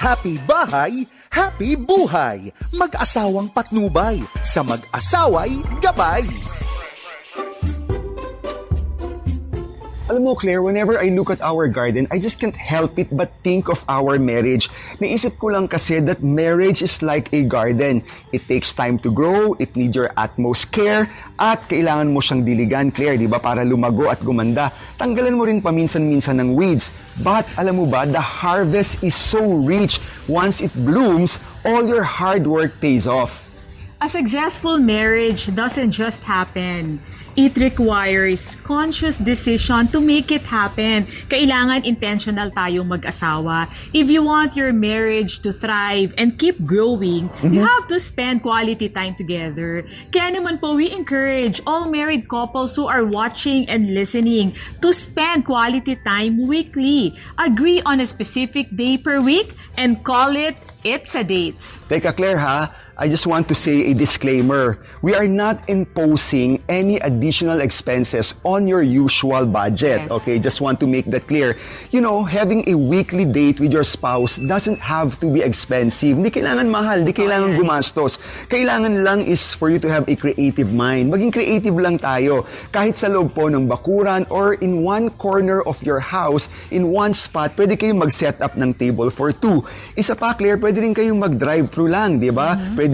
Happy bahay, happy buhay. Mag-asawang patnubay, sa mag-asaway gabay. Alam mo, Claire, whenever I look at our garden, I just can't help it but think of our marriage. Naisip ko lang kasi that marriage is like a garden. It takes time to grow, it needs your utmost care, at kailangan mo siyang diligan, Claire, di ba, para lumago at gumanda. Tanggalan mo rin paminsan-minsan ng weeds. But alam mo ba, the harvest is so rich. Once it blooms, all your hard work pays off. A successful marriage doesn't just happen. It requires conscious decision to make it happen. Kailangan intentional tayong mag-asawa. If you want your marriage to thrive and keep growing, you have to spend quality time together. Kaya naman po, we encourage all married couples who are watching and listening to spend quality time weekly. Agree on a specific day per week and call it It's a Date. Teka, Claire, ha? I just want to say a disclaimer. We are not imposing any additional expenses on your usual budget. Yes. Okay, just want to make that clear. You know, having a weekly date with your spouse doesn't have to be expensive. Hindi kailangan mahal, hindi kailangan gumastos. Kailangan lang is for you to have a creative mind. Maging creative lang tayo. Kahit sa loob po ng bakuran or in one corner of your house, in one spot, pwede kayong mag-set up ng table for two. Isa pa, Claire, pwede rin kayong mag-drive-thru lang, di ba? Pwedeng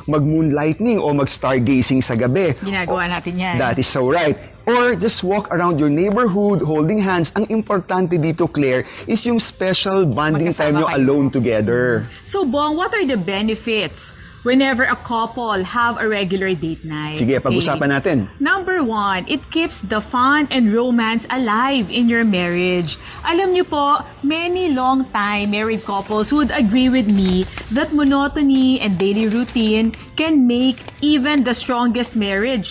mag-moonlighting o mag-stargazing sa gabi. Ginagawa natin yan. That is so right. Or just walk around your neighborhood holding hands. Ang importante dito, Claire, is yung special bonding time nyo alone together. So, Bong, what are the benefits whenever a couple have a regular date night? Sige, pag-usapan natin. Number 1, it keeps the fun and romance alive in your marriage. Alam niyo po, many long-time married couples would agree with me that monotony and daily routine can make even the strongest marriage,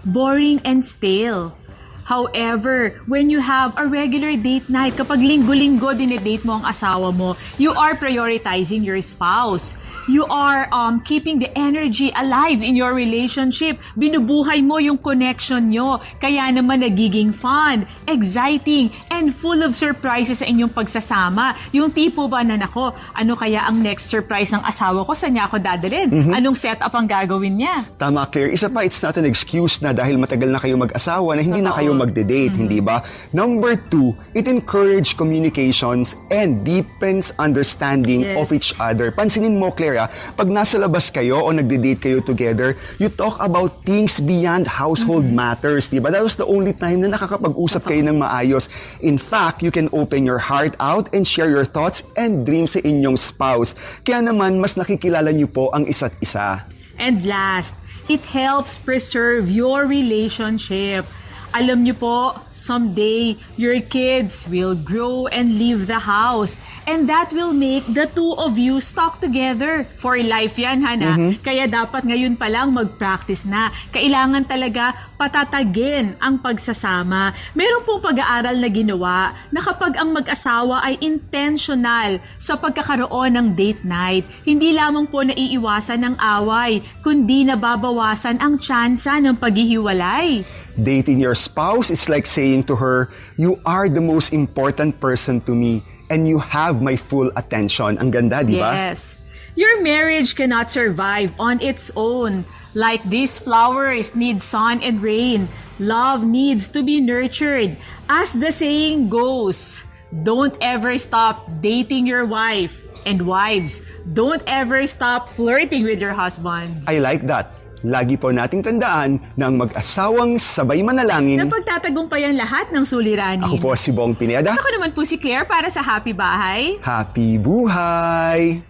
boring and stale. However, when you have a regular date night, kapag linggo-linggo dinedate mo ang asawa mo, you are prioritizing your spouse. You are keeping the energy alive in your relationship. Binubuhay mo yung connection nyo. Kaya naman nagiging fun, exciting, and full of surprises sa inyong pagsasama. Yung tipo ba na, nako, ano kaya ang next surprise ng asawa ko? Saan niya ako dadalhin? Anong setup ang gagawin niya? Tama, Claire. Isa pa, it's not an excuse na dahil matagal na kayo mag-asawa na hindi na kayo magde-date, hindi ba? Number 2, it encourages communications and deepens understanding of each other. Pansinin mo, Claire, pag nasa labas kayo o nagde-date kayo together, you talk about things beyond household matters, di ba? That was the only time na nakakapag-usap kayo ng maayos. In fact, you can open your heart out and share your thoughts and dreams sa inyong spouse. Kaya naman, mas nakikilala niyo po ang isa't isa. And last, it helps preserve your relationship. Alam niyo po, someday, your kids will grow and leave the house. And that will make the two of you stuck together. For life yan, Hana. Kaya dapat ngayon pa lang mag-practice na. Kailangan talaga patatagin ang pagsasama. Meron pong pag-aaral na ginawa na kapag ang mag-asawa ay intentional sa pagkakaroon ng date night, hindi lamang po naiiwasan ng away, kundi nababawasan ang tsansa ng paghihiwalay. Dating your spouse is like saying to her, you are the most important person to me and you have my full attention. Ang ganda, di ba? Yes. Your marriage cannot survive on its own. Like these flowers need sun and rain, love needs to be nurtured. As the saying goes, don't ever stop dating your wife. And wives, don't ever stop flirting with your husbands. I like that. Lagi po nating tandaan na ang mag-asawang sabay manalangin na pagtatagumpayan lahat ng suliranin. Ako po si Bong Pineda. Ako naman po si Claire para sa Happy Bahay. Happy Buhay!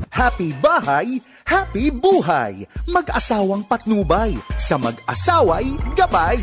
Happy bahay, happy buhay. Mag-asawang patnubay, sa mag-asaway gabay.